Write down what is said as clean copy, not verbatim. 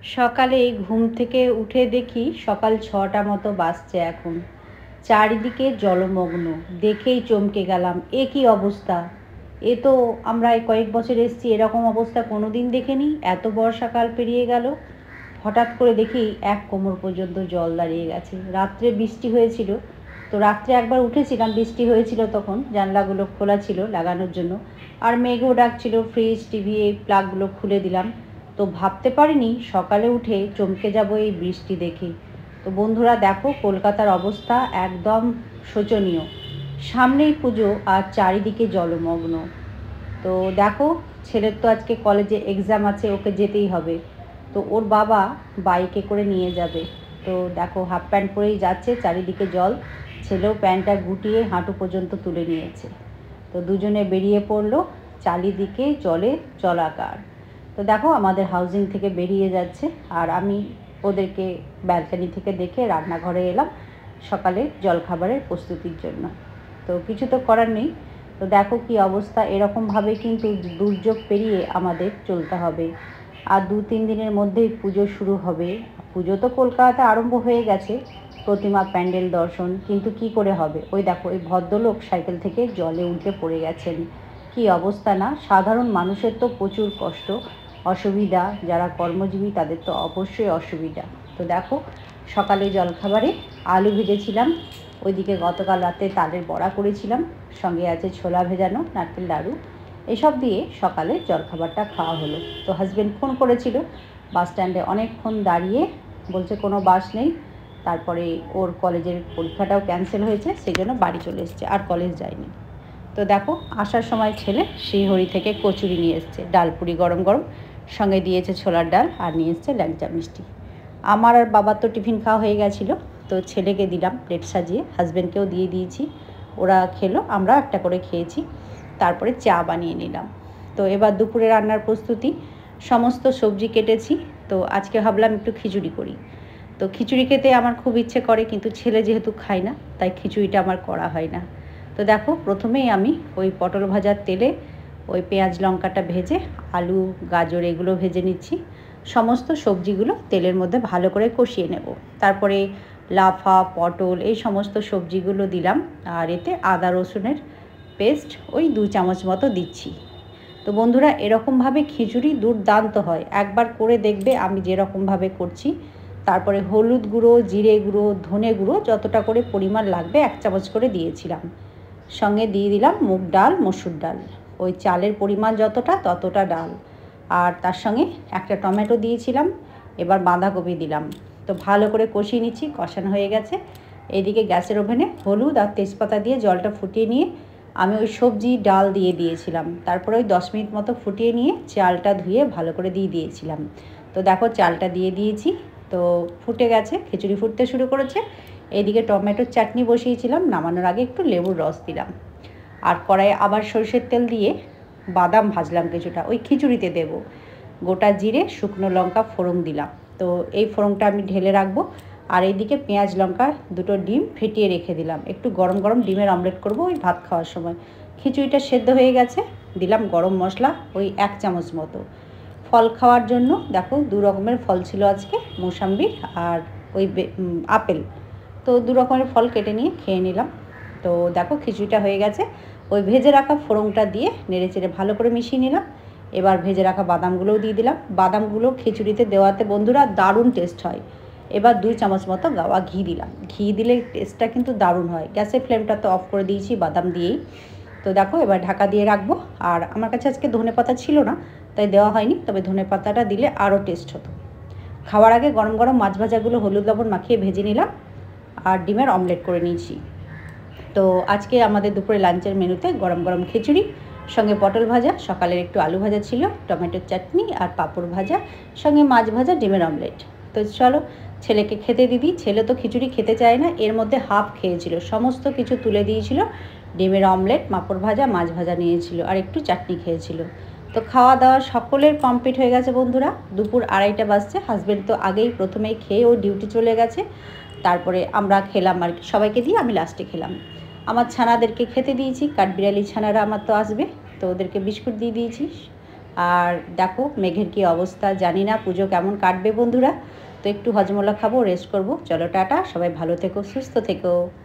সকালে ঘুম থেকে উঠে দেখি সকাল ৬টা মতো বাজছে এখন। চারিদিকে জলমগ্ন। দেখেই চমকে গেলাম। এ কী অবস্থা! এ তো আমরা এই কয়েক বছর এসেছি, এরকম অবস্থা কোনোদিন দেখিনি। এত বর্ষাকাল পেরিয়ে গেল, হঠাৎ করে দেখি এক কোমর পর্যন্ত জল দাঁড়িয়ে গেছে। রাত্রে বৃষ্টি হয়েছিল, তো রাত্রে একবার উঠেছিলাম, বৃষ্টি হয়েছিল তখন, জানলাগুলো খোলা ছিল লাগানোর জন্য। আর মেঘও ডাকছিল, ফ্রিজ টিভি এই প্লাগগুলো খুলে দিলাম। তো ভাবতে পারিনি সকালে উঠে চমকে যাব এই বৃষ্টি দেখে। তো বন্ধুরা দেখো, কলকাতার অবস্থা একদম শোচনীয়। সামনেই পুজো আর চারিদিকে জলমগ্ন। তো দেখো, ছেলের তো আজকে কলেজে এক্সাম আছে, ওকে যেতেই হবে। তো ওর বাবা বাইকে করে নিয়ে যাবে। তো দেখো, হাফ প্যান্ট পরেই যাচ্ছে, চারিদিকে জল। ছেলেও প্যান্টটা গুটিয়ে হাঁটু পর্যন্ত তুলে নিয়েছে। তো দুজনে বেরিয়ে পড়লো, চারিদিকে জলে জলাকার। তো দেখো, আমাদের হাউজিং থেকে বেরিয়ে যাচ্ছে, আর আমি ওদেরকে ব্যালকনি থেকে দেখে রান্নাঘরে এলাম সকালে জলখাবারের প্রস্তুতির জন্য। তো কিছু তো করার নেই। তো দেখো কি অবস্থা, এরকমভাবে কিন্তু দুর্যোগ পেরিয়ে আমাদের চলতে হবে। আর ২-৩ দিনের মধ্যেই পুজো শুরু হবে। পুজো তো কলকাতাতে আরম্ভ হয়ে গেছে, প্রতিমা প্যান্ডেল দর্শন, কিন্তু কি করে হবে? ওই দেখো, ওই ভদ্রলোক সাইকেল থেকে জলে উল্টে পড়ে গেছেন। কি অবস্থা না! সাধারণ মানুষের তো প্রচুর কষ্ট, অসুবিধা। যারা কর্মজীবী তাদের তো অবশ্যই অসুবিধা। তো দেখো, সকালে জলখাবারে আলু ভেজেছিলাম, ওইদিকে গতকাল রাতে তালের বড়া করেছিলাম, সঙ্গে আছে ছোলা ভেজানো, নারকেল নাড়ু। এসব দিয়ে সকালে জলখাবারটা খাওয়া হলো। তো হাজব্যান্ড ফোন করেছিল, বাস স্ট্যান্ডে অনেকক্ষণ দাঁড়িয়ে, বলছে কোনো বাস নেই। তারপরে ওর কলেজের পরীক্ষাটাও ক্যান্সেল হয়েছে, সেই জন্য বাড়ি চলে এসছে, আর কলেজ যায়নি। তো দেখো, আসার সময় ছেলে শ্রীহরি থেকে কচুরি নিয়ে এসছে, ডালপুরি গরম গরম, সঙ্গে দিয়েছে ছোলার ডাল, আর নিয়ে এসছে ল্যাংচা মিষ্টি। আমার আর বাবার তো টিফিন খাওয়া হয়ে গেছিলো, তো ছেলেকে দিলাম প্লেট সাজিয়ে, হাজব্যান্ডকেও দিয়ে দিয়েছি, ওরা খেলো, আমরা একটা করে খেয়েছি। তারপরে চা বানিয়ে নিলাম। তো এবার দুপুরে রান্নার প্রস্তুতি, সমস্ত সবজি কেটেছি। তো আজকে ভাবলাম একটু খিচুড়ি করি। তো খিচুড়ি খেতে আমার খুব ইচ্ছে করে, কিন্তু ছেলে যেহেতু খায় না, তাই খিচুড়িটা আমার করা হয় না। তো দেখো, প্রথমেই আমি ওই পটল ভাজার তেলে ওই পেঁয়াজ লঙ্কাটা ভেজে, আলু গাজর এগুলো ভেজে নিচ্ছি। সমস্ত সবজিগুলো তেলের মধ্যে ভালো করে কষিয়ে নেব। তারপরে লাফা, পটল, এই সমস্ত সবজিগুলো দিলাম, আর এতে আদা রসুনের পেস্ট ওই 2 চামচ মতো দিচ্ছি। তো বন্ধুরা, এরকমভাবে খিচুড়ি দুর্দান্ত হয়, একবার করে দেখবে আমি যেরকমভাবে করছি। তারপরে হলুদ গুঁড়ো, জিরে গুঁড়ো, ধনে গুঁড়ো যতটা করে পরিমাণ লাগবে 1 চামচ করে দিয়েছিলাম। সঙ্গে দিয়ে দিলাম মুগ ডাল, মসুর ডাল, ওই চালের পরিমাণ যতটা ততটা ডাল। আর তার সঙ্গে একটা টমেটো দিয়েছিলাম। এবার বাঁধাকপি দিলাম। তো ভালো করে কষিয়ে নিচ্ছি, কষানো হয়ে গেছে। এইদিকে গ্যাসের ওভেনে হলুদ আর তেজপাতা দিয়ে জলটা ফুটিয়ে নিয়ে আমি ওই সবজি ডাল দিয়ে দিয়েছিলাম। তারপরে ওই 10 মিনিট মতো ফুটিয়ে নিয়ে চালটা ধুয়ে ভালো করে দিয়ে দিয়েছিলাম। তো দেখো, চালটা দিয়ে দিয়েছি, তো ফুটে গেছে, খিচুড়ি ফুটতে শুরু করেছে। এইদিকে টমেটোর চাটনি বসিয়েছিলাম, নামানোর আগে একটু লেবুর রস দিলাম। আর কড়াইয়ে আবার সরষের তেল দিয়ে বাদাম ভাজলাম কিছুটা, ওই খিচুড়িতে দেব। গোটা জিরে, শুকনো লঙ্কা ফোড়ন দিলাম। তো এই ফোড়নটা আমি ঢেলে রাখবো। আর এইদিকে পেঁয়াজ লঙ্কা 2টো ডিম ফেটিয়ে রেখে দিলাম, একটু গরম গরম ডিমের অমলেট করব ওই ভাত খাওয়ার সময়। খিচুড়িটা সেদ্ধ হয়ে গেছে, দিলাম গরম মশলা ওই 1 চামচ মতো। ফল খাওয়ার জন্য দেখো 2 রকমের ফল ছিল আজকে, মৌসাম্বি আর ওই আপেল। তো 2 রকমের ফল কেটে নিয়ে খেয়ে নিলাম। তো দেখো, খিচুড়িটা হয়ে গেছে। ওই ভেজে রাখা ফোড়নটা দিয়ে নেড়েচেড়ে ভালো করে মিশিয়ে নিলাম। এবার ভেজে রাখা বাদামগুলোও দিয়ে দিলাম। বাদামগুলো খিচুড়িতে দেওয়াতে বন্ধুরা দারুণ টেস্ট হয়। এবার 2 চামচ মতো গাওয়া ঘি দিলাম। ঘি দিলে টেস্টটা কিন্তু দারুণ হয়। গ্যাসের ফ্লেমটা তো অফ করে দিয়েছি বাদাম দিয়েই। তো দেখো, এবার ঢাকা দিয়ে রাখবো। আর আমার কাছে আজকে ধনেপাতা ছিল না, তাই দেওয়া হয়নি, তবে ধনেপাতাটা দিলে আরও টেস্ট হতো। খাওয়ার আগে গরম গরম মাছ ভাজাগুলো হলুদ লবণ মাখিয়ে ভেজে নিলাম, আর ডিমের অমলেট করে নিয়েছি। তো আজকে আমাদের দুপুরে লাঞ্চের মেনুতে গরম গরম খিচুড়ি, সঙ্গে পটল ভাজা, সকালের একটু আলু ভাজা ছিল, টমেটোর চাটনি আর পাঁপড় ভাজা, সঙ্গে মাছ ভাজা, ডিমের অমলেট। তো চলো, ছেলেকে খেতে দিদি। ছেলে তো খিচুড়ি খেতে চায় না, এর মধ্যে হাফ খেয়েছিল, সমস্ত কিছু তুলে দিয়েছিল। ডিমের অমলেট, পাঁপড় ভাজা, মাছ ভাজা নিয়েছিল, আর একটু চাটনি খেয়েছিল। তো খাওয়া দাওয়া সকলের কমপ্লিট হয়ে গেছে বন্ধুরা। দুপুর 2:30 বাজছে। হাজব্যান্ড তো আগেই প্রথমেই খেয়ে ও ডিউটি চলে গেছে। তারপরে আমরা খেলাম, আর সবাইকে দিয়ে আমি লাস্টে খেলাম। আমার ছানাদেরকে খেতে দিয়েছি, কাঠবিড়ালি ছানারা আমার তো আসবে, তো ওদেরকে বিস্কুট দিয়ে দিয়েছি। আর দেখো মেঘের কী অবস্থা, জানি না পুজো কেমন কাটবে বন্ধুরা। তো একটু হজমোলা খাবো, রেস্ট করব। চলো টাটা, সবাই ভালো থেকো, সুস্থ থেকো।